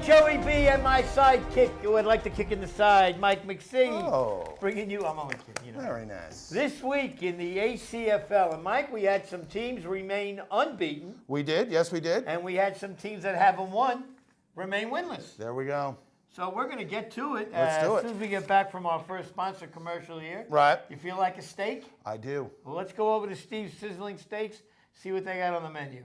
Joey B and my sidekick who I'd like to kick in the side, Mike McSee. Oh. Bringing you, I'm only kidding, you know. Very nice. This week in the ACFL, and Mike, we had some teams remain unbeaten. We did, yes we did. And we had some teams that haven't won remain winless. There we go. So we're going to get to it. Let's do it. As soon as we get back from our first sponsor commercial here. Right. You feel like a steak? I do. Well, let's go over to Steve's Sizzling Steaks, see what they got on the menu.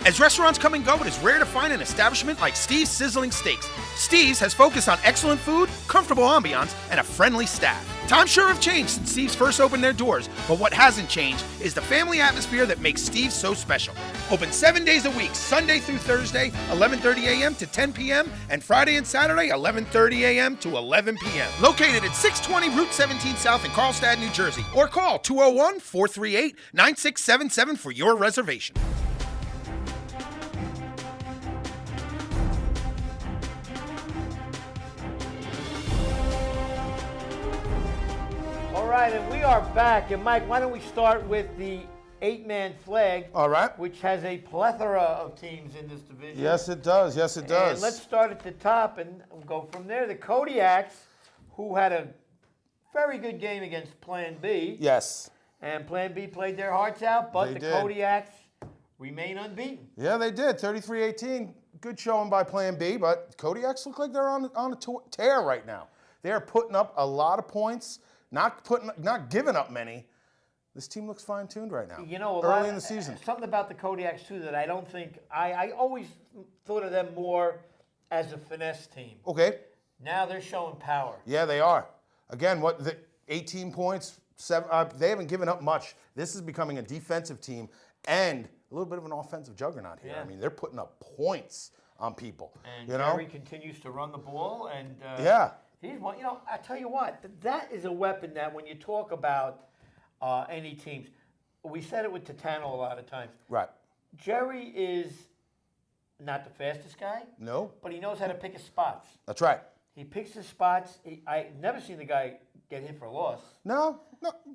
As restaurants come and go, it is rare to find an establishment like Steve's Sizzling Steaks. Steve's has focused on excellent food, comfortable ambiance, and a friendly staff. Times sure have changed since Steve's first opened their doors, but what hasn't changed is the family atmosphere that makes Steve's so special. Open 7 days a week, Sunday through Thursday, 11:30 a.m. to 10 p.m., and Friday and Saturday, 11:30 a.m. to 11 p.m. Located at 620 Route 17 South in Carlstadt, New Jersey, or call 201-438-9677 for your reservation. All right, and we are back. And Mike, why don't we start with the 8-man flag? All right. Which has a plethora of teams in this division. Yes, it does. Yes, it does. And let's start at the top and go from there. The Kodiaks, who had a very good game against Plan B. Yes. And Plan B played their hearts out, but They the did. Kodiaks remain unbeaten. Yeah, they did. 33-18. Good showing by Plan B, but Kodiaks look like they're on a tear right now. They are putting up a lot of points, not giving up many. This team looks fine-tuned right now. You know, early in the season. Something about the Kodiaks, too, that I don't think – I always thought of them more as a finesse team. Okay. Now they're showing power. Yeah, they are. Again, 18 points, 7. They haven't given up much. This is becoming a defensive team and a little bit of an offensive juggernaut here. Yeah. I mean, they're putting up points on people. And you know? Jerry continues to run the ball. And yeah. He's one. You know, I tell you what, that is a weapon that when you talk about any teams, we said it with Titano a lot of times. Right. Jerry is not the fastest guy. No. But he knows how to pick his spots. That's right. He picks his spots. I never seen the guy get hit for a loss. No,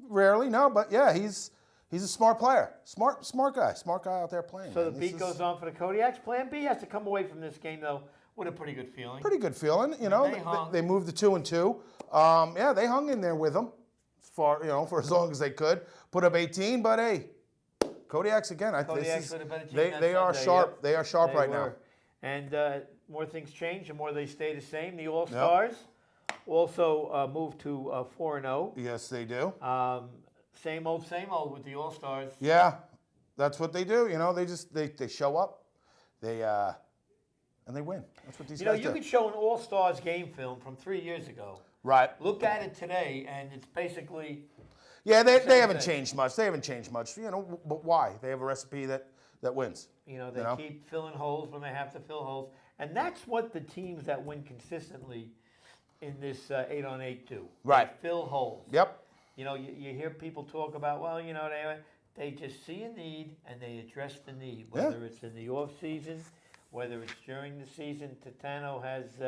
rarely, no. But yeah, he's a smart player, smart guy out there playing. So man. the beat goes on for the Kodiaks. Plan B has to come away from this game though with a pretty good feeling. Pretty good feeling, you know. They moved to 2-2. Yeah, they hung in there with them for as long as they could. Put up 18, but hey, Kodiaks again. Kodiaks with a better team they are sharp. Yep. They are sharp right now. And more things change, the more they stay the same. The AllStars also moved to 4-0. Yes, they do. Same old with the AllStars. Yeah, that's what they do. You know, they show up, and they win. That's what these guys do. You could show an All-Stars game film from 3 years ago. Right. Look at it today, and it's basically. Yeah, they haven't changed much. They haven't changed much. You know, but why? They have a recipe that wins. You know, they keep filling holes when they have to fill holes, and that's what the teams that win consistently in this 8-on-8 do. Right. They fill holes. Yep. You know, you hear people talk about, well, you know, they just see a need and they address the need, whether it's in the off season, whether it's during the season. Titano he's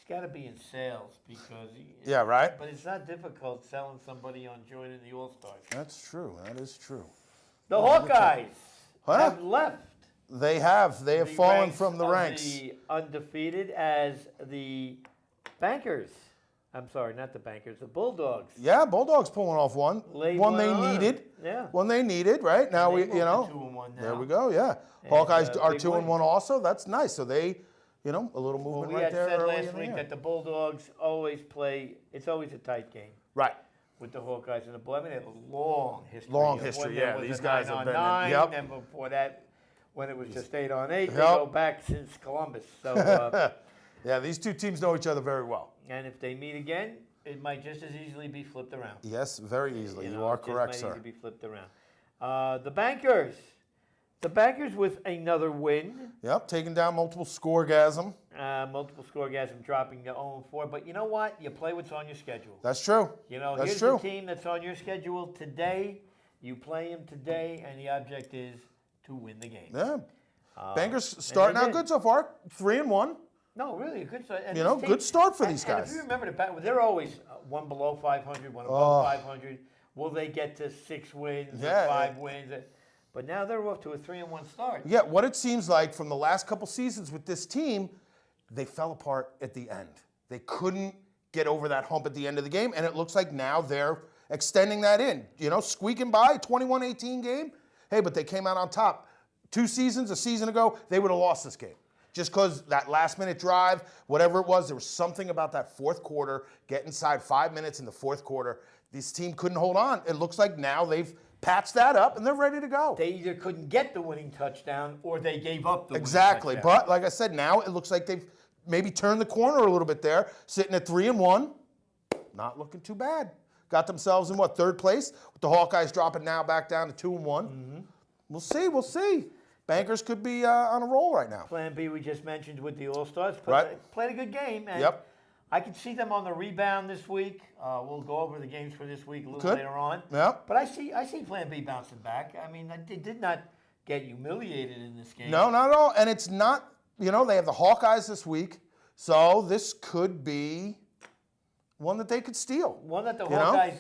got to be in sales because right. But it's not difficult selling somebody on joining the All-Stars. That's true. That is true. The Hawkeyes have left. They have fallen from the ranks. The undefeated as the Bankers. I'm sorry, not the Bankers, the Bulldogs. Yeah, Bulldogs pulling off one they needed. Yeah. One they needed, right? Now they you know. 2-1 now. There we go. Yeah. And, Hawkeyes are 2-1 win. also. That's nice. So they, a little movement right there. We had said last week that the Bulldogs always play. It's always a tight game. Right. With the Hawkeyes and the Bulldogs. I mean, they have a long history. Long history. Yeah. These guys have been. And before that, when it was just 8-on-8, they go back since Columbus. So. Yeah, these two teams know each other very well. And if they meet again, it might just as easily be flipped around. Yes, very easily. You are correct, sir. It might easily be flipped around. The Bankers. The Bankers with another win. Yep, taking down multiple scoregasm. Multiple scoregasm dropping to 0-4. But you know what? You play what's on your schedule. That's true. Here's the team that's on your schedule today. You play them today, and the object is to win the game. Yeah. Bankers starting out good so far. 3-1. No, really, a good start. And good start for these guys. And if you remember, they're always one below 500, one above 500. Will they get to 6 wins or 5 wins? But now they're off to a 3-1 start. Yeah, what it seems like from the last couple seasons with this team, they fell apart at the end. They couldn't get over that hump at the end of the game, and it looks like now they're extending that in. You know, squeaking by, 21-18 game. Hey, but they came out on top. A season ago, they would have lost this game. Just because that last-minute drive, whatever it was, there was something about that fourth quarter, get inside 5 minutes in the fourth quarter. This team couldn't hold on. It looks like now they've patched that up, and they're ready to go. They either couldn't get the winning touchdown or they gave up the Exactly. winning touchdown. But like I said, now it looks like they've maybe turned the corner a little bit there, sitting at 3-1. Not looking too bad. Got themselves in, third place? With the Hawkeyes dropping now back down to 2-1. Mm-hmm. We'll see. Bankers could be on a roll right now. Plan B we just mentioned with the AllStars. Right. Played a good game. And Yep. I could see them on the rebound this week. We'll go over the games for this week a little Could. later on. Yep. But I see Plan B bouncing back. I mean, they did not get humiliated in this game. No, not at all. And it's not, they have the Hawkeyes this week, so this could be one that they could steal. One that the You know? Hawkeyes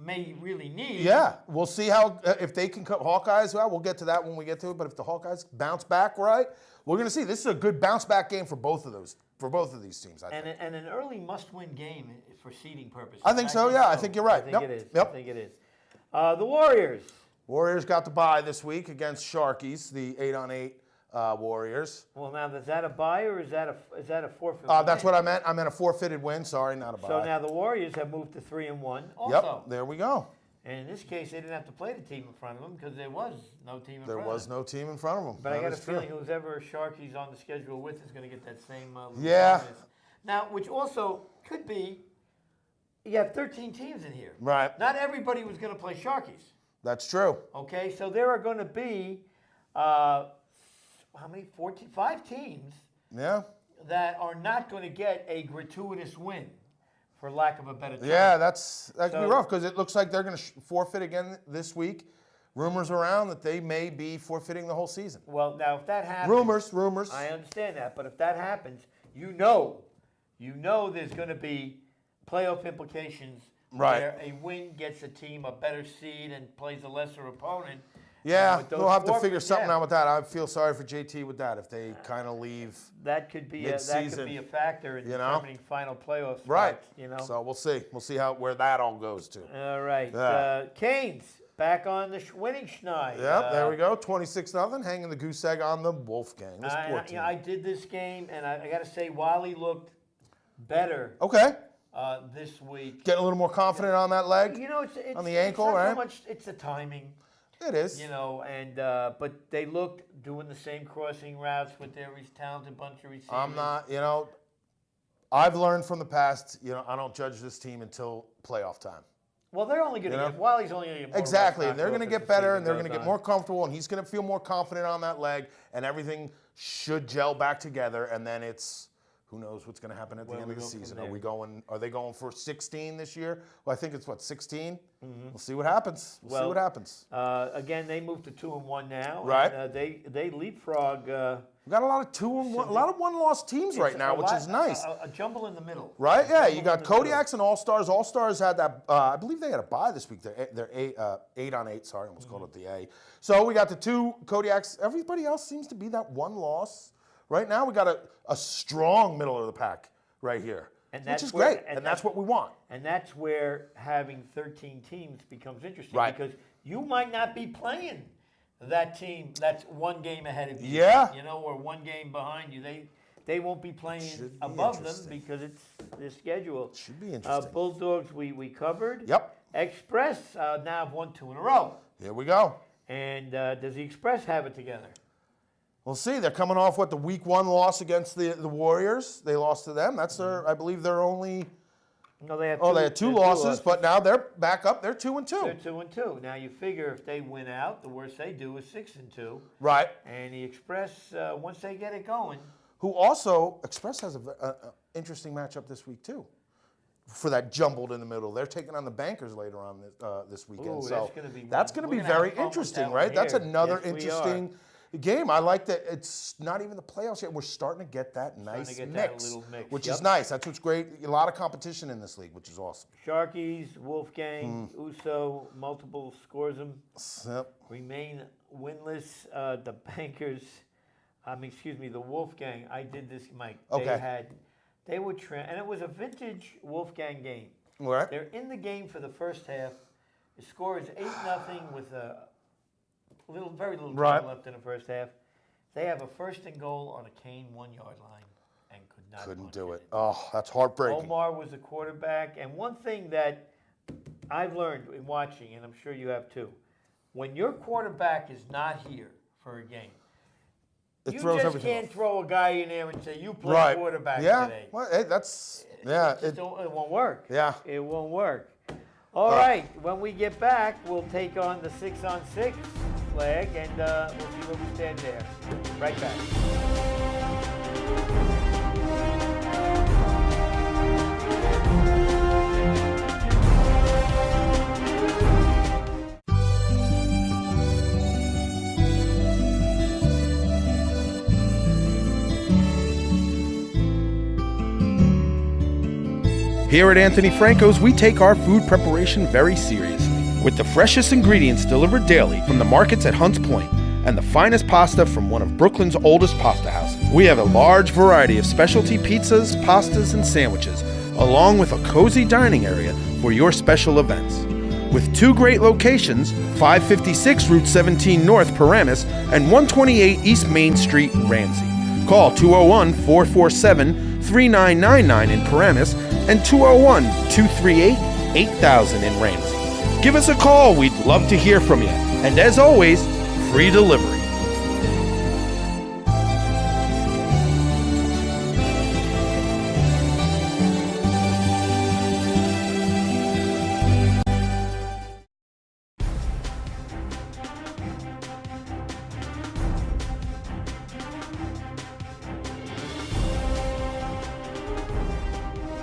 may really need. Yeah, we'll see how, if they can cut Hawkeyes, well, we'll get to that when we get to it, but if the Hawkeyes bounce back right, we're going to see. This is a good bounce back game for both of these teams, I think. And an early must-win game for seeding purposes. I think so, yeah. I think you're right. I think Yep, it is. yep. I think it is. The Warriors. Warriors got the bye this week against Sharkies, the 8-on-8 Warriors. Well, now, is that a bye or is that a forfeit? That's what I meant. I meant a forfeited win. Sorry, not a bye. So now the Warriors have moved to 3-1 also. Yep, there we go. And in this case, they didn't have to play the team in front of them because there was no team in There front of was them. no team in front of them. But I That got a is true. feeling whoever Sharkies on the schedule with is going to get that same Yeah. bonus. Now, which also could be, you have 13 teams in here. Right. Not everybody was going to play Sharkies. That's true. Okay, so there are going to be, how many? 5 teams Yeah. that are not going to get a gratuitous win, for lack of a better term. Yeah, that could be So- rough because it looks like they're going to forfeit again this week. Rumors around that they may be forfeiting the whole season. Well, now if that happens, Rumors. I understand that, but if that happens, you know there's going to be playoff implications Right. where a win gets a team a better seed and plays a lesser opponent. Yeah, With those we'll have to figure forfeits, something yeah. out with that. I feel sorry for JT with that if they kind of leave. That could be Mid-season, a factor in you know? determining final playoff spots. Right. So So we'll see. We'll see where that all goes to. all right, Yeah. Canes back on the winning schneid. Yep, there we go. 26-0, hanging the goose egg on the Wolfgang. This poor team. I did this game, and I got to say, Wally looked better Okay, this week. getting a little more confident on that leg. It's On the ankle, it's not right? So much, it's the timing. It is. And but they looked doing the same crossing routes with their talented bunch of receivers. I'm not, I've learned from the past, I don't judge this team until playoff time. Well, they're only going to get. Wally's only going to get more Exactly. reps And they're knocked going to off get as the better season and they're going to goes get on. more comfortable and he's going to feel more confident on that leg and everything should gel back together and then it's who knows what's going to happen at the Where end we of the go from season. there. Are they going for 16 this year? Well, I think it's 16? We'll see what happens. We'll see Well, what happens. Again, they moved to 2-1 now. Right. And, they leapfrog. We've got a lot of 2-1, a lot of one-loss teams right now, which is nice. A jumble in the middle. Right? Yeah, you Jumble got in the middle. Kodiaks and AllStars. AllStars had that. I believe they had a bye this week. They're 8-on-8. Sorry, I almost called it the A. So we got the 2 Kodiaks. Everybody else seems to be that one loss. Right now, we got a strong middle of the pack right here, And which that's is where- great, and and that's what we want. And that's where having 13 teams becomes interesting. Right. Because you might not be playing that team that's one game ahead of you. Yeah. Or one game behind you. They won't be playing Should be above them interesting. because it's their schedule. Should be interesting. Bulldogs we covered. Yep. Express now have won 2 in a row. Here we go. And does the Express have it together? We'll see. They're coming off the week 1 loss against the Warriors. They lost to them. That's I believe their only. No, they have They had 2 losses, but now they're back up. They're 2-2. they're 2-2. Now you figure if they win out, the worst they do is 6-2. Right. And the Express, once they get it going, Who also, Express has an interesting matchup this week too. For that jumbled in the middle, they're taking on the Bankers later on this weekend. Ooh, so that's gonna be- that's going to we're be gonna have very fun with interesting, that right? one That's here. another Yes, we interesting game. I like that it's not even the playoffs yet. We're starting to get that nice to get mix, that little mix, which yep. is nice. That's what's great. A lot of competition in this league, which is awesome. Sharkies, Wolfgang, Hmm. Uso, multiple scores them, Yep. remain winless. The Bankers, the Wolfgang. I did this, Mike. Okay. They were and it was a vintage Wolfgang game. All right. They're in the game for the first half. The score is 8-0 with a very little time left in the first half. They have a first and goal on a Kane 1-yard line and couldn't do it. Oh, that's heartbreaking. Omar was the quarterback. And one thing that I've learned in watching, and I'm sure you have too, when your quarterback is not here for a game, you just can't throw a guy in there and say, you play quarterback today. Well, it won't work. Yeah. It won't work. All right. When we get back, we'll take on the 6-on-6 flag, and we'll see where we stand there. Right back. Here at Anthony Francos, we take our food preparation very seriously, with the freshest ingredients delivered daily from the markets at Hunts Point and the finest pasta from one of Brooklyn's oldest pasta houses. We have a large variety of specialty pizzas, pastas, and sandwiches, along with a cozy dining area for your special events. With 2 great locations, 556 Route 17 North, Paramus, and 128 East Main Street, Ramsey. Call 201-447-3999 in Paramus and 201-238-8000 in Ramsey. Give us a call. We'd love to hear from you. And as always, free delivery.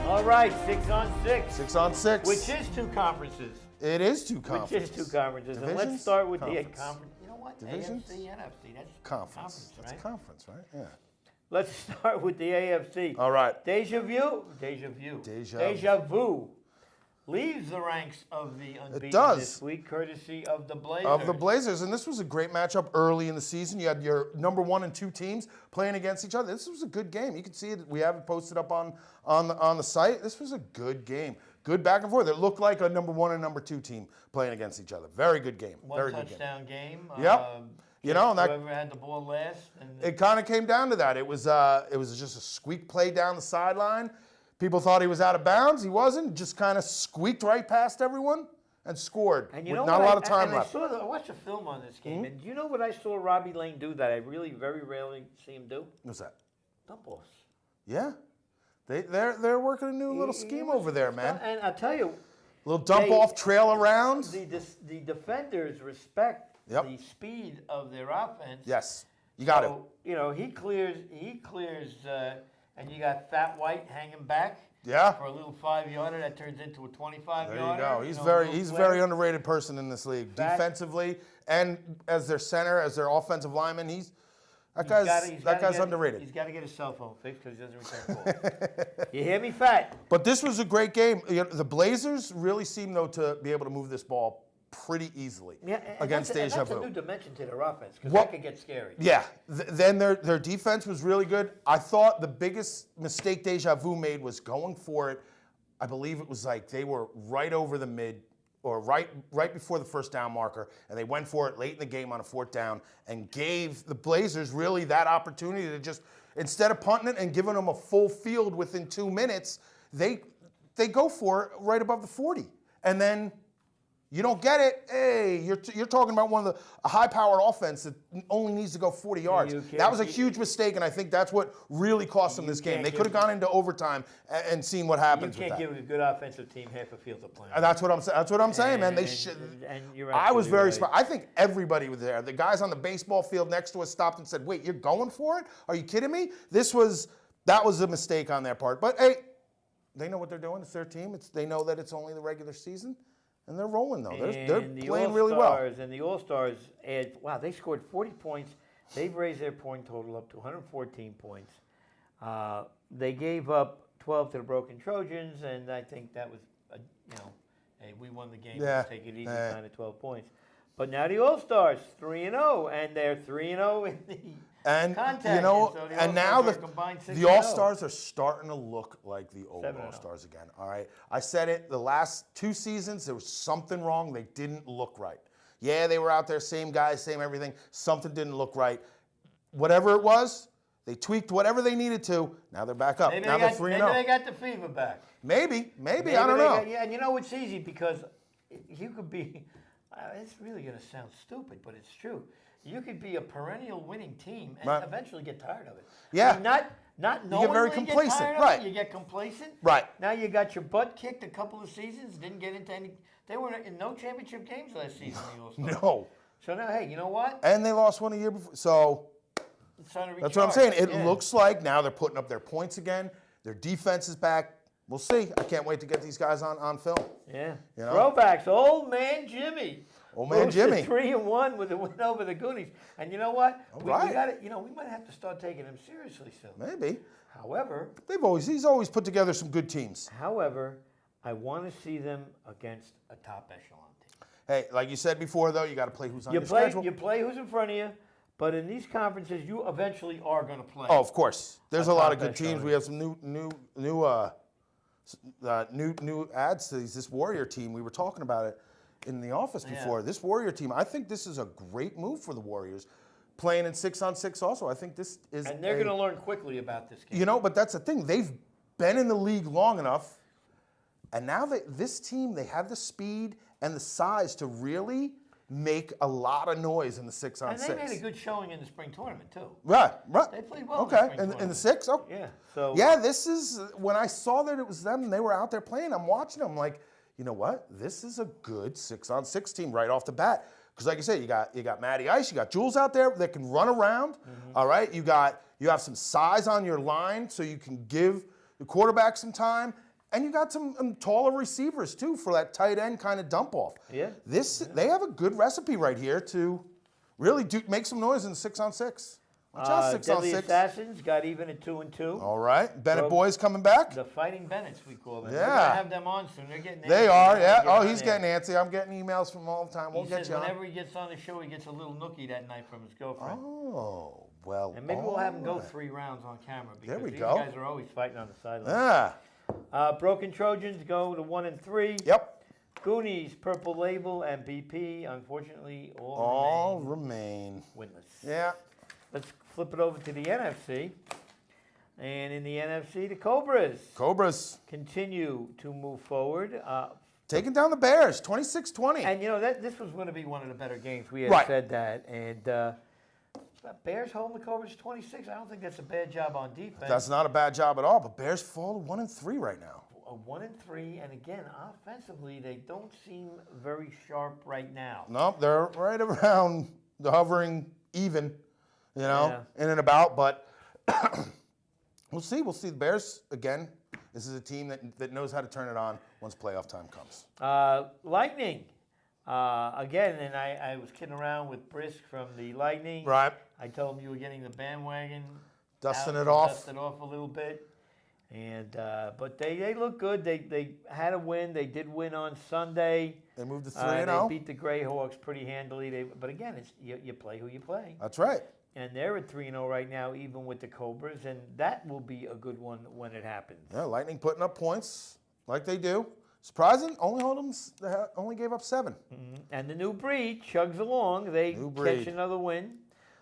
All right, 6-on-6. 6-on-6. Which is 2 conferences. It is 2 conferences. Which is 2 conferences. And Divisions? let's start with Conference. the conference. You know what? Divisions? AFC, NFC. That's Conference. right? That's a conference, right? Yeah. Let's start with the AFC. All right. Deja Vu leaves the ranks of the unbeaten this week, courtesy of the Blazers. And this was a great matchup early in the season. You had your number 1 and 2 teams playing against each other. This was a good game. You can see it. We have it posted up on the site. This was a good game. Good back and forth. It looked like a number 1 and number 2 team playing against each other. Very good game. One touchdown game. Yep. And whoever had the ball last. It kind of came down to that. It was just a squeak play down the sideline. People thought he was out of bounds. He wasn't. Just kind of squeaked right past everyone and scored. And you with know not a lot of time left. I watched a film on this game, and do you know what I saw Robbie Lane do that I really very rarely see him do? What's that? Dump offs. Yeah. They're working a new little scheme over there, man. And I'll tell you, little dump off trail around. The defenders respect the speed of their offense. Yes, you got it. He clears, and you got Fat White hanging back. Yeah. For a little 5-yarder that turns into a 25-yarder. There you go. He's very underrated person in this league, defensively and as their center, as their offensive lineman. That guy's underrated. He's got to get his cell phone fixed because he doesn't return calls. You hear me, Fat? But this was a great game. The Blazers really seem, though, to be able to move this ball pretty easily against Deja Vu. That's a new dimension to their offense because that could get scary. Yeah. Then their defense was really good. I thought the biggest mistake Deja Vu made was going for it. I believe it was like they were right over the mid or right before the first down marker, and they went for it late in the game on a 4th down and gave the Blazers really that opportunity to just, instead of punting it and giving them a full field within 2 minutes, they go for it right above the 40. And then you don't get it. Hey, you're talking about a high-powered offense that only needs to go 40 yards. That was a huge mistake, and I think that's what really cost them this game. They could have gone into overtime and seen what happens with that. You can't give a good offensive team half a field of play. That's what I'm saying, man. They should. And you're I was very right. surprised. I think everybody was there. The guys on the baseball field next to us stopped and said, "Wait, you're going for it? Are you kidding me?" That was a mistake on their part. But hey, they know what they're doing. It's their team. They know that it's only the regular season. And they're rolling, though. They're playing really well. And the AllStars they scored 40 points. They've raised their point total up to 114 points. They gave up 12 to the Broken Trojans, and I think that was, hey, we won the game. Let's take it easy, 9 to 12 points. But now the AllStars 3-0, and they're 3-0 in the contact. You know, so and now the the All-Stars are starting to look like the old 7-0. All-Stars again. All right, I said it. The last 2 seasons, there was something wrong. They didn't look right. Yeah, they were out there, same guys, same everything. Something didn't look right. Whatever it was, they tweaked whatever they needed to. Now they're back up. Maybe Now they're 3-0. Maybe they got the fever back. Maybe, I don't know. Yeah, and you know it's easy because you could be. It's really going to sound stupid, but it's true. You could be a perennial winning team and Right. eventually get tired of it. Yeah. I mean, not knowingly get very complacent, tired of right. it, you get complacent. Right. Now you got your butt kicked a couple of seasons. Didn't get into any. They were in no championship games last season. The All-Stars. No. So now, hey, you know what? And they lost one a year before. So It's time to that's what I'm saying. It yeah. looks like now they're putting up their points again. Their defense is back. We'll see. I can't wait to get these guys on film. Yeah. You know? Throwbacks. Old man Jimmy. Old man Jimmy. 3-1 with a win over the Goonies. And you know what? We right. got it. You know, we might have to start taking him seriously soon. Maybe. However, He's always put together some good teams. I want to see them against a top echelon team. Hey, like you said before, though, you got to play who's on your schedule. You play who's in front of you, but in these conferences, you eventually are going to play. Oh, of course. There's a lot of good top teams. echelon. We have some new adds to this Warrior team. We were talking about it in the office before. Yeah. This Warrior team, I think this is a great move for the Warriors. Playing in 6-on-6 also, I think this is. And they're going to learn quickly about this game. You know, but that's the thing. They've been in the league long enough, and now this team, they have the speed and the size to really make a lot of noise in the 6-on-6. And they made a good showing in the spring tournament, too. Right. They played well Okay, in the spring in the tournament. 6? Oh. Yeah. So Yeah, this is, when I saw that it was them and they were out there playing, I'm watching them like, you know what? This is a good 6-on-6 team right off the bat. Because like I said, you got Matty Ice, you got Jules out there that can run around. All right, you have some size on your line so you can give the quarterback some time, and you got some taller receivers too for that tight end kind of dump off. Yeah. They have a good recipe right here to really make some noise in the 6-on-6. Watch out, Deadly 6-on-6. Assassins got even at 2-2. All right, Bennett So- boys coming back. The Fighting Bennetts, we call them. Yeah. We're gonna have them on soon. They're getting. They antsy. are, They're yeah. getting Oh, on he's there. getting antsy. I'm getting emails from him all the time. We'll He get says you on. whenever he gets on the show, he gets a little nookie that night from his girlfriend. Oh, well. And maybe we'll have him go all right. 3 rounds on camera because we these go. guys are always fighting on the sideline. Yeah. Broken Trojans go to 1-3. Yep. Goonies, Purple Label, and BP, unfortunately, All remain remain. winless. Yeah. Let's flip it over to the NFC. And in the NFC, the Cobras continue to move forward. Taking down the Bears, 26-20. And, you know, this was going to be one of the better games. We had Right. said that. And Bears holding the Cobras 26. I don't think that's a bad job on defense. That's not a bad job at all, but Bears fall to 1-3 right now. A 1-3. And, again, offensively, they don't seem very sharp right now. Nope, they're right around the hovering even, you know, in and about. But we'll see. We'll see. The Bears, again, this is a team that knows how to turn it on once playoff time comes. Lightning. Again, and I was kidding around with Brisk from the Lightning. Right. I told him you were getting the bandwagon. Dusting out, it off. Dust it off a little bit. And but they look good. They had a win. They did win on Sunday. They moved to They 3-0. beat the Greyhawks pretty handily. But again, it's you play who you play. That's right. And they're at 3-0 right now, even with the Cobras. And that will be a good one when it happens. Yeah, Lightning putting up points like they do. Surprising, only gave up 7. And the New Breed chugs along. They New Breed. catch another win.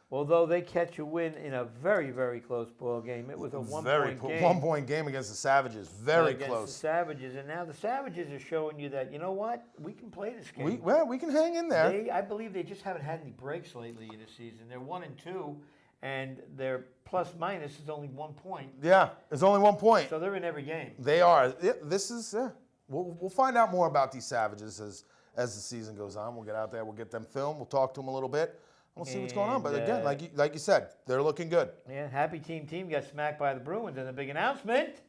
Although they catch a win in a very, very close ball game. It was a one-point game. 1-point game against the Savages. Very against close. the Savages. And now the Savages are showing you that, you know what? We can play this game. We can hang in there. I believe they just haven't had any breaks lately in the season. They're 1-2, and their plus-minus is only 1 point. Yeah, it's only 1 point. So they're in every game. They are. Yeah, this is. Yeah. We'll find out more about these Savages as the season goes on. We'll get out there. We'll get them filmed. We'll talk to them a little bit. We'll see what's going on. But again, like you said, they're looking good. Yeah, happy team got smacked by the Bruins. And the big announcement,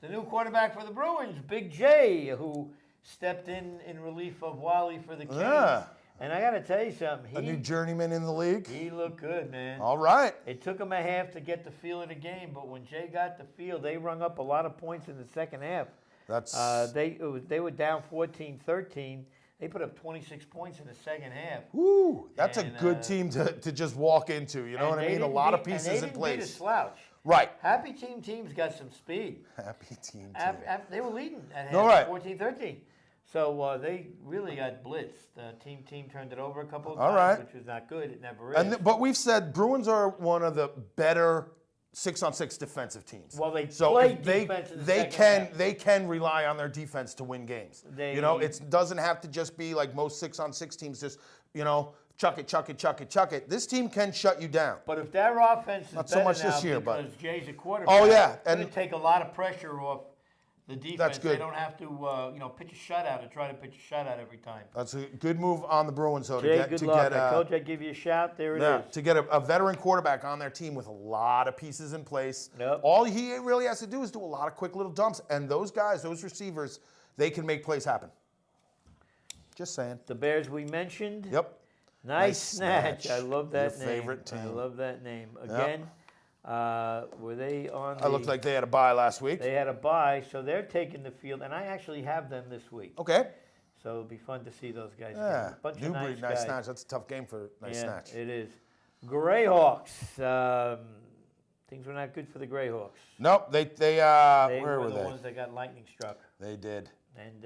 the new quarterback for the Bruins, Big J, who stepped in relief of Wally for the Kings. Yeah. And I got to tell you something. A new journeyman in the league. He looked good, man. All right. It took him a half to get the feel of the game, but when Jay got the feel, they rung up a lot of points in the second half. That's They were down 14-13, They put up 26 points in the second half. Woo, that's a And, good team to just walk into. You know what I mean? A lot of pieces in and they didn't beat a place. slouch. Right. Happy team's got some speed. Happy team. They were leading at half, No, right. 14-13. So they really got blitzed. Team turned it over a couple of All times, right. which was not good. It never is. But we've said Bruins are one of the better 6-on-6 defensive teams. Well, they so play if defense in the second half. They can rely on their defense to win games. It doesn't have to just be like most 6-on-6 teams, just chuck it. This team can shut you down. But if their offense is Not better so much now this year, because but Jay's a quarterback, oh yeah, it's going to take a lot of pressure off the defense. That's good. They don't have to pitch a shutout and try to pitch a shutout every time. That's a good move on the Bruins, though. Jay, good luck. I told you I'd give you a shout. There it is. To get a veteran quarterback on their team with a lot of pieces in place. Yep. All he really has to do is do a lot of quick little dumps, and those guys, those receivers, they can make plays happen. Just saying. The Bears we mentioned. Yep. Nice snatch. I love that Your name. favorite team. I love that name. Again, were they on I looked like they had a bye last week. They had a bye, so they're taking the field, and I actually have them this week. Okay. So it'll be fun to see those guys. Yeah. again. Bunch New of breed, nice snatch. That's a tough game for nice snatch. It is. Greyhawks. Things were not good for the Greyhawks. Nope. They where were the they? ones that got lightning struck. They did. And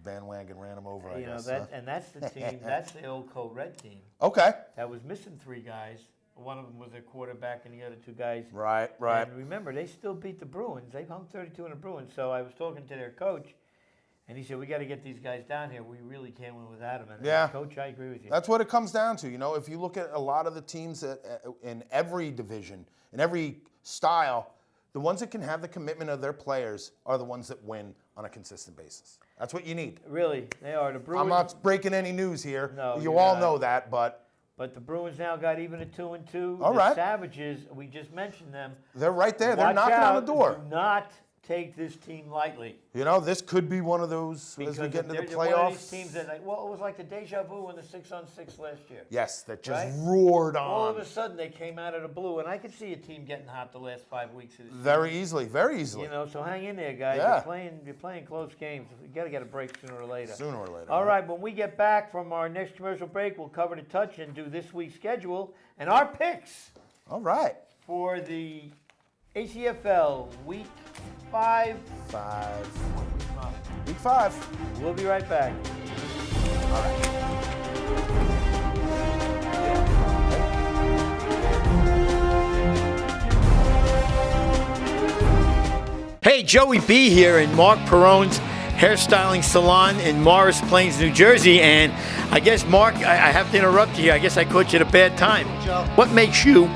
bandwagon ran them over, I guess. and that's the team. That's the old Code Red team. Okay. That was missing 3 guys. One of them was their quarterback, and the other 2 guys. Right. And remember, they still beat the Bruins. They hung 32 in the Bruins. So I was talking to their coach, and he said, "We got to get these guys down here. We really can't win without them." And Yeah. Coach, I agree with you. That's what it comes down to. If you look at a lot of the teams in every division, in every style, the ones that can have the commitment of their players are the ones that win on a consistent basis. That's what you need. Really, they are the Bruins. I'm not breaking any news here. No, you you're all not. know that, but the Bruins now got even at 2-2. All the right. Savages, we just mentioned them. they're right there. They're Watch knocking out. on the door. Do not take this team lightly. This could be one of those Because as we get into the they're one of playoffs. these teams that, it was like the Deja Vu in the 6-on-6 last year. Yes, that just Right? roared on. All of a sudden, they came out of the blue, and I could see a team getting hot the last 5 weeks of the season. Very easily. So hang in there, guys. Yeah. You're playing close games. You got to get a break sooner or later. Sooner or later. All right, when we get back from our next commercial break, we'll cover the touch and do this week's schedule and our picks All right. for the ACFL Week 5. Week 5. We'll be right back. All right. Hey, Joey B here in Mark Perrone's hairstyling salon in Morris Plains, New Jersey. And I guess, Mark, I have to interrupt you here. I guess I caught you at a bad time. Joe. What makes you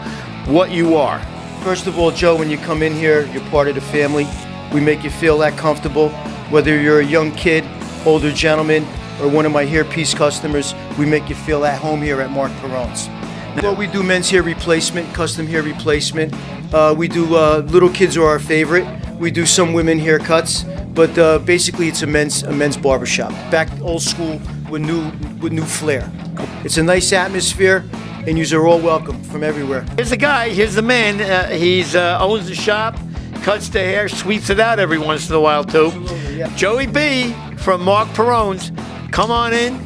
what you are? First of all, Joe, when you come in here, you're part of the family. We make you feel that comfortable. Whether you're a young kid, older gentleman, or one of my hairpiece customers, we make you feel at home here at Mark Perrone's. Well, we do men's hair replacement, custom hair replacement. We do little kids are our favorite. We do some women haircuts, but basically it's a men's barbershop. Back old school with new flair. It's a nice atmosphere, and yous are all welcome from everywhere. Here's the guy, here's the man. He's owns the shop, cuts the hair, sweeps it out every once in a while too. Absolutely, yeah. Joey B from Mark Perrone's. Come on in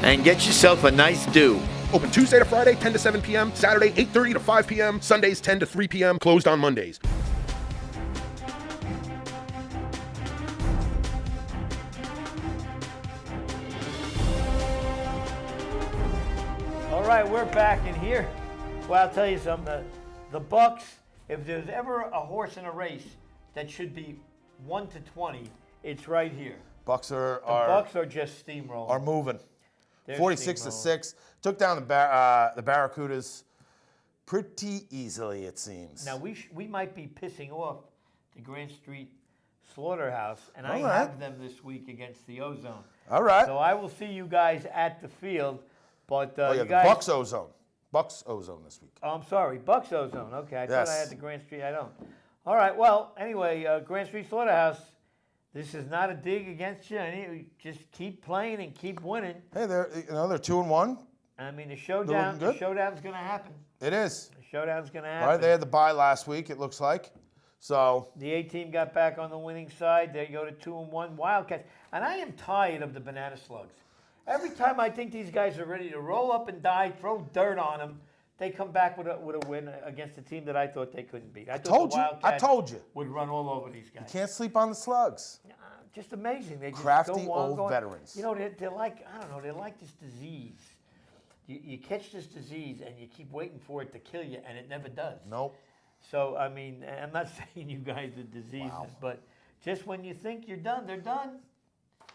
and get yourself a nice do. Open Tuesday to Friday, 10 to 7 p.m., Saturday, 8:30 to 5 p.m., Sundays, 10 to 3 p.m., closed on Mondays. All right, we're back in here. Well, I'll tell you something. The Bucks, if there's ever a horse in a race that should be 1 to 20, it's right here. Bucks The Bucks are just steamrolling. are moving. They're 46 to steamrolling. 6. Took down the Barracudas pretty easily, it seems. Now, we might be pissing off the Grant Street Slaughterhouse, and I All right. have them this week against the Ozone. All right. So I will see you guys at the field, but you the guys... Bucks Ozone. Bucks Ozone this week. Oh, I'm sorry, Bucks Ozone. Okay, I thought I Yes. had the Grant Street. I don't. All right, well, anyway, Grant Street Slaughterhouse, this is not a dig against you. Just keep playing and keep winning. Hey, they're 2-1. I mean, the looking good. showdown's going to happen. It is. The showdown's going to happen. All right, they had the bye last week, it looks like. So The A team got back on the winning side. They go to 2-1. Wildcats. And I am tired of the banana slugs. Every time I think these guys are ready to roll up and die, throw dirt on them, they come back with a win against a team that I thought they couldn't beat. I thought the Wildcats told you. would run all over these guys. Can't sleep on the slugs. Just amazing. They just Crafty go on, old go on. veterans. You know, they're like, I don't know, they're like this disease. You catch this disease and you keep waiting for it to kill you, and it never does. Nope. So, I mean, I'm not saying you guys are diseases, but just when you think you're done, they're done.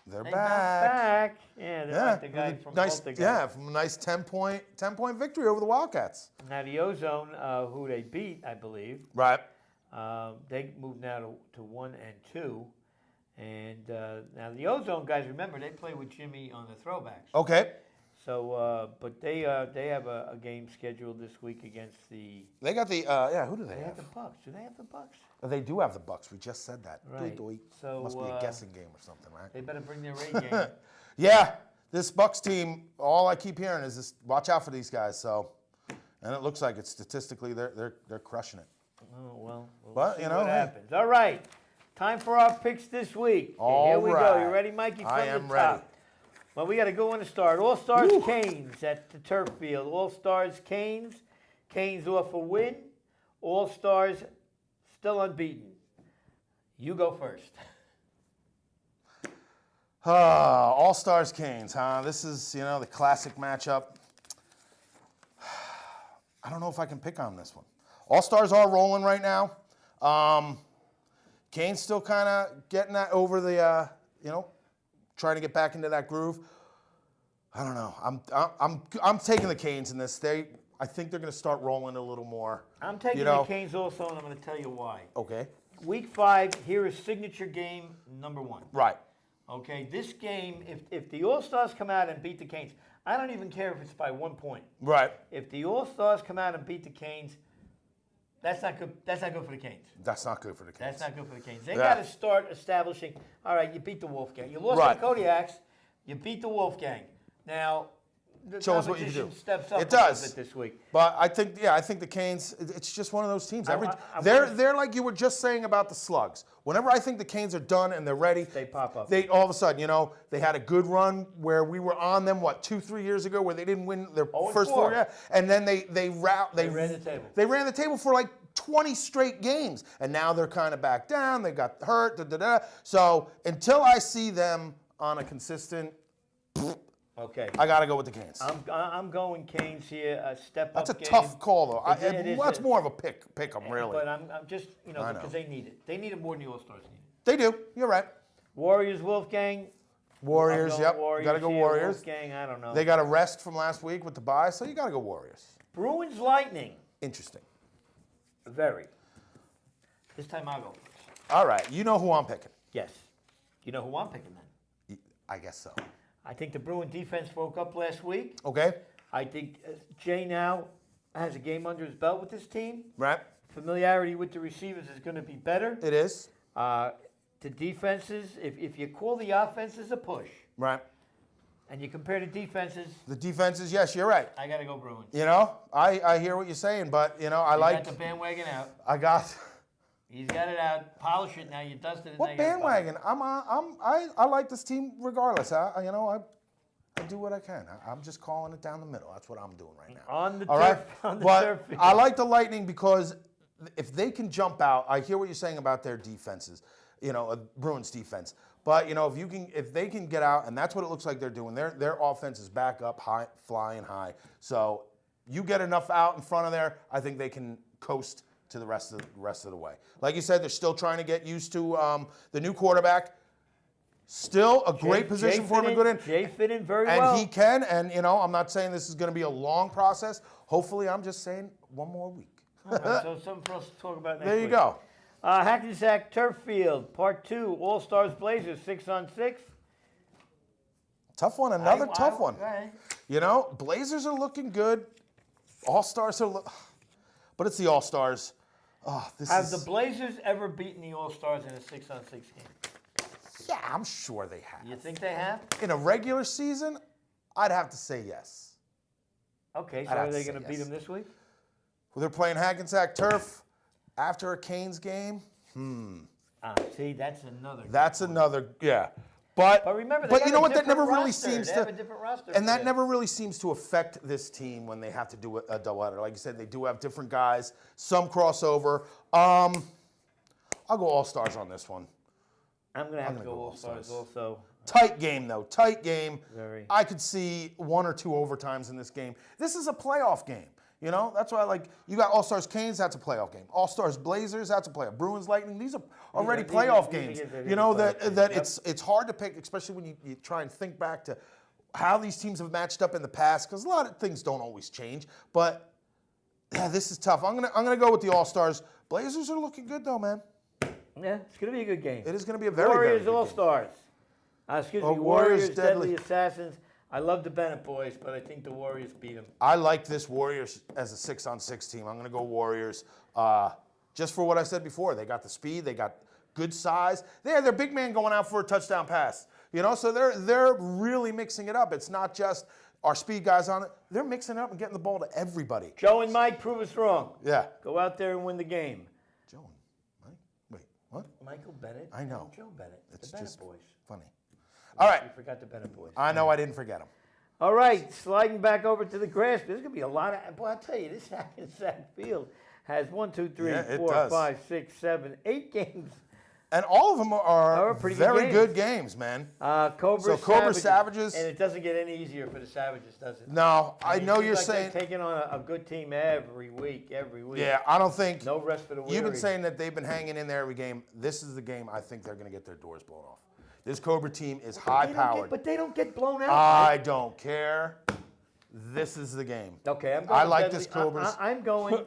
They're They back. bounce back. Yeah, they're like the guy from Poltergeist. Yeah, from a nice 10-point victory over the Wildcats. Now, the Ozone, who they beat, I believe, Right. they moved now to 1 and 2. And now the Ozone guys, remember, they play with Jimmy on the throwbacks. Okay. So, but they have a game scheduled this week against the. They got the who do they They have have? the Bucks. Do they have the Bucks? They do have the Bucks. We just said that. Right. So, must be a guessing game or something, right? They better bring their A game. Yeah, this Bucks team. All I keep hearing is this: watch out for these guys. So, and it looks like it's statistically they're crushing it. Oh well. But, See you know, what hey. happens. All right, time for our picks this week. All Here we go. right. You ready, Mikey? From I the am top. ready. Well, we got to go on to start. AllStars Canes at the turf field. AllStars Canes. Canes off a win. AllStars still unbeaten. You go first. All-Stars Canes, huh? This is, the classic matchup. I don't know if I can pick on this one. All-Stars are rolling right now. Canes still kind of getting that over the, trying to get back into that groove. I don't know. I'm taking the Canes in this. I think they're going to start rolling a little more. I'm taking the Canes also, and I'm going to tell you why. Okay. Week 5, here is signature game number 1. Right. Okay, this game, if the All-Stars come out and beat the Canes, I don't even care if it's by 1 point. Right. If the All-Stars come out and beat the Canes, that's not good. That's not good for the Canes. That's not good for the Canes. That's not good for the Canes. They Yeah. got to start establishing. All right, you beat the Wolfgang. You lost Right. to the Kodiaks. You beat the Wolfgang. Now the Show us what you competition do. steps up It a little does. bit this week. But I think the Canes. It's just one of those teams. I They're like you were just saying about the Slugs. Whenever I think the Canes are done and they're ready, They pop up. They all of a sudden, they had a good run where we were on them. 2-3 years ago, where they didn't win their 0-4. first 4, yeah, and then they ran the table. They ran the table for like 20 straight games, and now they're kind of back down. They got hurt. So until I see them on a consistent. Okay. I got to go with the Canes. I'm going Canes here. A step That's a up game. tough call, though. It is. That's more of a pick 'em, really. But I'm just I know. because they need it. They need it more than the All-Stars need it. They do. You're right. Warriors, Wolfgang. Warriors, I'm yep. going Warriors Got to go here. Warriors. Wolfgang, I don't know. They got a rest from last week with the bye, so you got to go Warriors. Bruins, Lightning. Interesting. Very. This time I'll go first. All right. You know who I'm picking. Yes. You know who I'm picking then? I guess so. I think the Bruin defense woke up last week. Okay. I think Jay now has a game under his belt with this team. Right. Familiarity with the receivers is going to be better. It is. The defenses, if you call the offenses a push, Right. and you compare the defenses, The defenses, yes, you're right. I got to go Bruins. I hear what you're saying, but, I You like. got the bandwagon out. I got. He's got it out. Polish it now. You dusted it. now What you gotta polish it. bandwagon? I like this team regardless. I do what I can. I'm just calling it down the middle. That's what I'm doing right now. On the All turf, right? on the But turf field. I like the Lightning because if they can jump out, I hear what you're saying about their defenses, Bruins defense. But if they can get out, and that's what it looks like they're doing. Their offense is back up high, flying high. So you get enough out in front of there, I think they can coast to the rest of the way. Like you said, they're still trying to get used to the new quarterback. Still a great position for him to go in. Jay fit in very And well. he can, and I'm not saying this is going to be a long process. Hopefully, I'm just saying one more week. All right, so something for us to talk about next There you week. go. Hackensack Turf Field, Part 2, All-Stars Blazers, 6-on-6. Tough one, another tough one. Okay. Blazers are looking good. All-Stars are, but it's the All-Stars. Oh, Have the Blazers ever beaten the All-Stars in a 6-on-6 game? Yeah, I'm sure they have. You think they have? In a regular season, I'd have to say yes. Okay, so I'd have are to they say going to beat yes. them this week? Well, they're playing Hackensack Turf after a Canes game. See, that's another. That's another, yeah. But remember, they but got you know a what? That never different really roster. seems They to, have a different roster and for that this. never really seems to affect this team when they have to do a doubleheader. Like you said, they do have different guys, some crossover. I'll go All-Stars on this one. I'm gonna have to gonna go go All-Stars All-Stars. also. Tight game, though. Tight game. Very. I could see 1 or 2 overtimes in this game. This is a playoff game. You know, that's why, like, you got All-Stars Canes, that's a playoff game. All-Stars Blazers, that's a playoff. Bruins Lightning, these are already these are- playoff these are games. games that You know, are that playoff that games. it's hard to pick, especially when you try and think back to how these teams have matched up in the past, because a lot of things don't always change. But this is tough. I'm gonna go with the All-Stars. Blazers are looking good, though, man. Yeah, it's gonna be a good game. It is gonna be a very, Warriors very good game. All-Stars. Excuse Oh, me, Warriors Warriors deadly. Deadly Assassins. I love the Bennett boys, but I think the Warriors beat them. I like this Warriors as a 6-on-6 team. I'm going to go Warriors. Just for what I said before, they got the speed, they got good size. They're big man going out for a touchdown pass. You know, so they're really mixing it up. It's not just our speed guys on it. They're mixing it up and getting the ball to everybody. Joe and Mike, prove us wrong. Yeah. Go out there and win the game. Joe and Mike? Wait, what? Michael Bennett. I know. And Joe Bennett. It's the Bennett just boys. funny. All right. You forgot the Bennett boys. I know I didn't forget them. All right, sliding back over to the grass. There's going to be a lot of. Boy, I'll tell you, this Hackensack field has 1, 2, 3, Yeah, it 4, does. 5, 6, 7, 8 games. And all of them are pretty very good good games, man. Cobras, So Cobras, Savages. And it doesn't get any easier for the Savages, does it? No, I mean, it know seems you're like saying. they're taking on a good team every week. Yeah, I don't think. No rest for the weary. You've been saying that they've been hanging in there every game. This is the game I think they're going to get their doors blown off. This Cobra team is high-powered. But they don't get blown out. I don't care. This is the game. Okay, I'm going. I like Deadly- this Cobras. I'm going.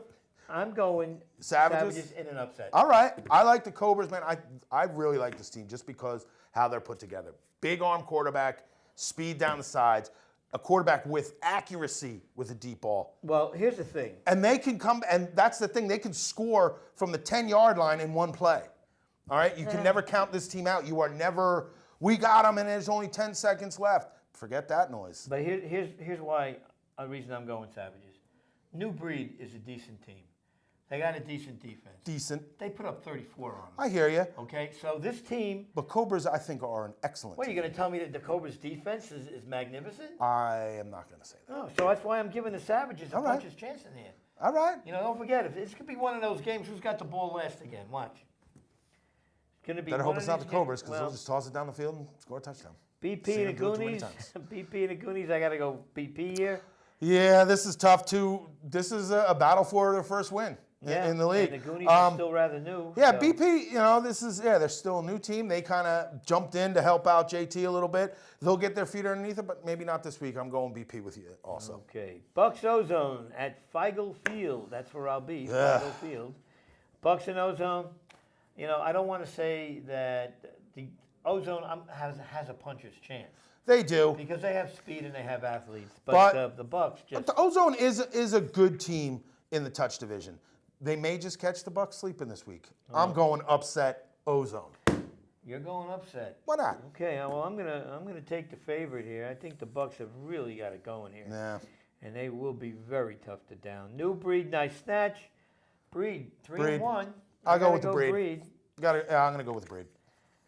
I'm going. Savages? in an upset. All right. I like the Cobras, man. I really like this team just because how they're put together. Big arm quarterback, speed down the sides, a quarterback with accuracy with a deep ball. Well, here's the thing. And they can come, and that's the thing, they can score from the 10-yard line in one play. All right? You can never count this team out. You are never, we got them and there's only 10 seconds left. Forget that noise. But here's why. A reason I'm going Savages. New Breed is a decent team. They got a decent defense. Decent. They put up 34 on them. I hear you. Okay, so this team. But Cobras, I think, are an excellent What, are team. you going to tell me that the Cobras defense is magnificent? I am not going to say that. No, so that's why I'm giving the Savages a All right. puncher's chance in here. All right. You know, don't forget, if this could be one of those games, who's got the ball last again? Watch. It's going to be Better one hope it's of not the these Cobras games- because they'll just toss it down the field and score a touchdown. BP Seen and the them do it too many Goonies. times. BP and the Goonies, I got to go BP here. Yeah, this is tough too. This is a battle for their first win in the league. And the Goonies are still rather new. Yeah, so- BP, you know, they're still a new team. They kind of jumped in to help out JT a little bit. They'll get their feet underneath it, but maybe not this week. I'm going BP with you also. Okay. Bucks Ozone at Feigl Field. That's where I'll be. Yeah. Feigl Field. Bucks and Ozone. You know, I don't want to say that the Ozone has a puncher's chance They do. because they have speed and they have athletes. But the Bucks just. But the Ozone is a good team in the touch division. They may just catch the Bucks sleeping this week. I'm going upset Ozone. You're going upset. Why not? Okay. Well, I'm gonna take the favorite here. I think the Bucks have really got it going here. Nah. And they will be very tough to down. New Breed, nice snatch. Breed, 3-1. I'll go gotta with the Breed. I'm going to go with the Breed.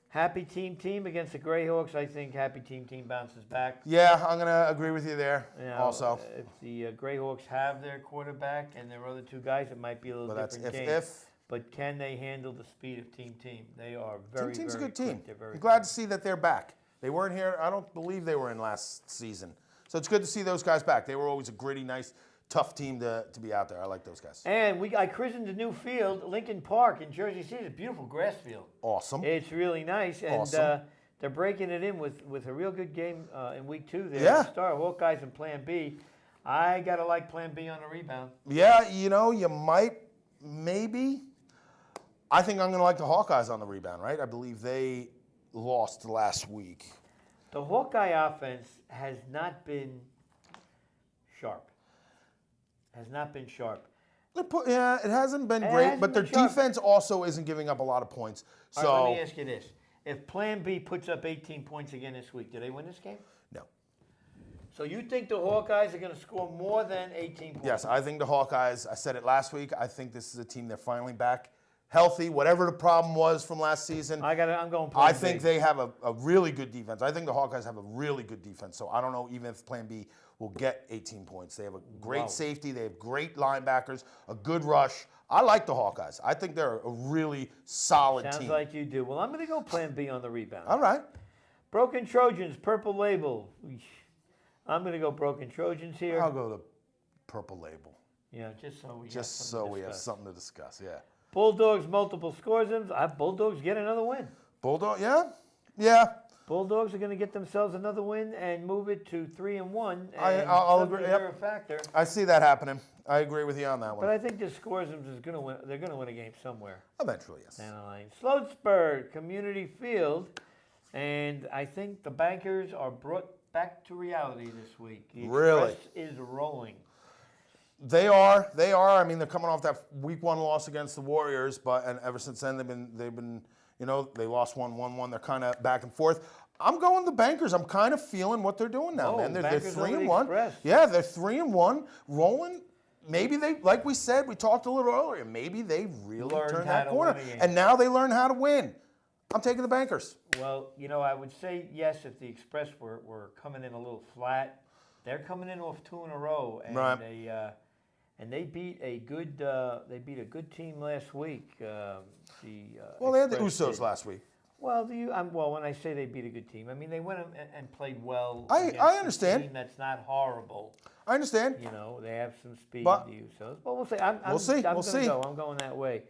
Happy team against the Greyhawks. I think happy team bounces back. Yeah, I'm going to agree with you there You know, also. if the Greyhawks have their quarterback and their other two guys, it might be a little But that's different game. if. But can they handle the speed of Team? They are very, Team's a very good team. quick. They're very I'm glad quick. to see that they're back. They weren't here. I don't believe they were in last season. So it's good to see those guys back. They were always a gritty, nice, tough team to be out there. I like those guys. And I christened the new field, Lincoln Park in Jersey City. It's a beautiful grass field. Awesome. It's really nice, and Awesome. they're breaking it in with a real good game in week 2 there. Yeah. Start Hawkeyes and Plan B. I gotta like Plan B on the rebound. Yeah, you know, you might, maybe. I think I'm going to like the Hawkeyes on the rebound, right? I believe they lost last week. The Hawkeye offense has not been sharp. Yeah, it hasn't been It great, hasn't but their been sharp. defense also isn't giving up a lot of points. All So, right, let me ask you this: if Plan B puts up 18 points again this week, do they win this game? no. So you think the Hawkeyes are going to score more than 18 points? Yes, I think the Hawkeyes, I said it last week, I think this is a team, they're finally back healthy, whatever the problem was from last season. I'm going I Plan B. think they have a really good defense. I think the Hawkeyes have a really good defense. So I don't know even if Plan B will get 18 points. They have a great safety. They have great linebackers, a good rush. I like the Hawkeyes. I think they're a really solid Sounds team. like you do. Well, I'm going to go Plan B on the rebound. All right. Broken Trojans, purple label. Eesh. I'm going to go Broken Trojans here. I'll go to purple label. Yeah, just so we have something to discuss. Yeah. Bulldogs, multiple scores. Bulldogs get another win. Bulldog, yeah. Bulldogs are going to get themselves another win and move it to 3-1. I'll agree. They're a factor. I see that happening. I agree with you on that one. But I think the Scoresums is going to win. They're going to win a game somewhere. Eventually, yes. Down the line. Sloatsburg Community Field, and I think the Bankers are brought back to reality this week. The Really? Express is rolling. They are. I mean, they're coming off that week 1 loss against the Warriors, and ever since then they've been, they lost 1-1-1. They're kind of back and forth. I'm going the Bankers. I'm kind of feeling what they're doing now, man. They're Bankers over the 3-1. Express. Yeah, they're 3-1, rolling. Maybe they, like we said, we talked a little earlier. Maybe they really turned that corner, and now they learn how to win. I'm taking the Bankers. Well, I would say yes if the Express were coming in a little flat. They're coming in off 2 in a row, and Right. they beat a good team last week. They had the Express Usos did. last week. Well, when I say they beat a good team, I mean they went and played well. I against understand. A team that's not horrible. I understand. They have some speed. But- the Usos. But we'll see. I'm We'll see. I'm We'll gonna see. go. I'm going that way.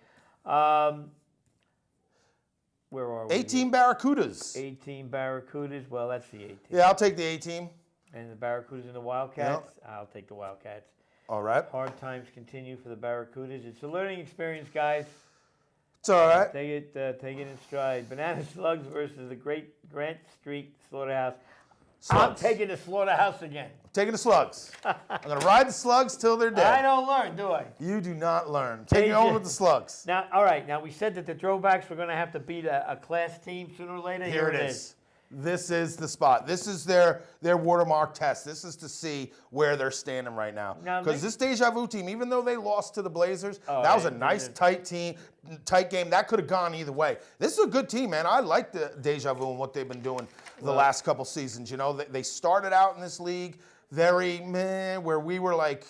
Where are we? 18 Barracudas. 18 Barracudas. Well, that's the 18. Yeah, I'll take the 18. And the Barracudas and the Wildcats. I'll take the Wildcats. All right. Hard times continue for the Barracudas. It's a learning experience, guys. It's all right. Take it in stride. Banana Slugs versus the Great Grant Street Slaughterhouse. I'm Slugs. taking the Slaughterhouse again. Taking the Slugs. I'm going to ride the Slugs till they're I dead. don't learn, do I? You do not learn. Take it home with the Slugs. Now, all right. Now, we said that the throwbacks were going to have to beat a class team sooner or later. Here it is. This is the spot. This is their watermark test. This is to see where they're standing right now. Because this Deja Vu team, even though they lost to the Blazers, that was a nice, tight game. That could have gone either way. This is a good team, man. I like the Deja Vu and what they've been doing the last couple seasons. They started out in this league very meh, where we were like,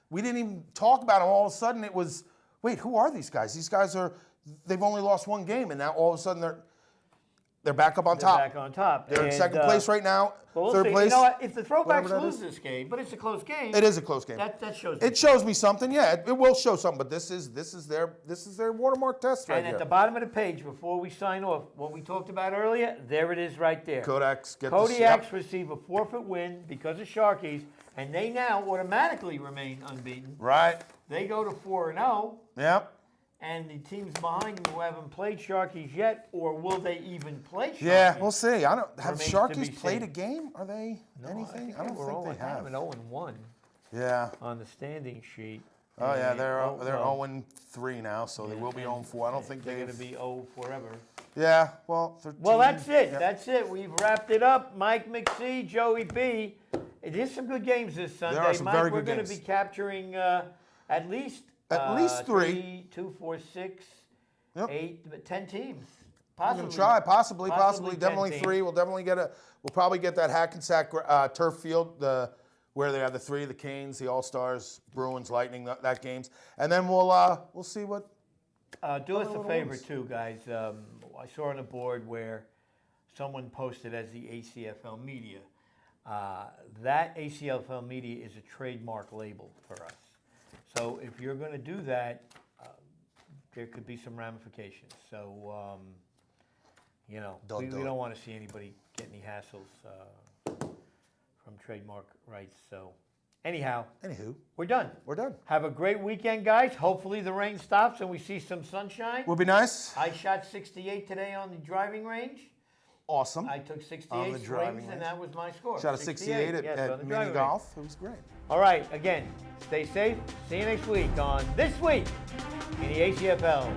we didn't even talk about them. All of a sudden, it was, wait, who are these guys? These guys they've only lost 1 game, and now all of a sudden they're back up on top. Back on top. They're in second place right now. Well, third see. place. You know what? If the throwbacks whatever that lose is. this game, but it's a close game. It is a close game. That shows. It shows me something. Yeah, it will show something. But this is their watermark test right And here. at the bottom of the page, before we sign off, what we talked about earlier, there it is right there. Kodiaks get Kodiaks receive a forfeit win because of Sharkies, and they now automatically remain unbeaten. Right. They go to 4-0. Yep. And the teams behind them who haven't played Sharkies yet, or will they even play Sharkies? Yeah, we'll see. I don't have Remains to be Sharkies played seen. a game. Are they anything? I don't think they have. An 0-1 Yeah. on the standing sheet. Oh yeah, they're well, 0-3 now, so they will be 0-4. I don't think they're they've. going to be 0 forever. Yeah. Well. 13, Well, that's it. Yep. That's it. We've wrapped it up. Mike McSee, Joey B. There's some good games this Sunday. There are some Mike, very we're good going to games. be capturing at least 3, 2, 4, 6, Yep. 8, 10 teams. We're Possibly. gonna try, possibly, 10 definitely teams. 3. We'll definitely we'll probably get that Hackensack turf field, where they have the 3, the Canes, the AllStars, Bruins, Lightning, that games, and then we'll see what. Do us a little favor ones. too, guys. I saw on a board where someone posted as the ACFL media. That ACFL media is a trademark label for us. So if you're going to do that, there could be some ramifications. So, we don't want to see anybody get any hassles from trademark rights. So, anyhow, Anywho, we're done. we're done. Have a great weekend, guys. Hopefully the rain stops and we see some sunshine. Would be nice. I shot 68 today on the driving range. Awesome. I took 68 On the driving swings, range. and that was my score. Shot a 68 yes, on at the mini driving golf. It was great. range. All right, again, stay safe. See you next week on This Week in the ACFL.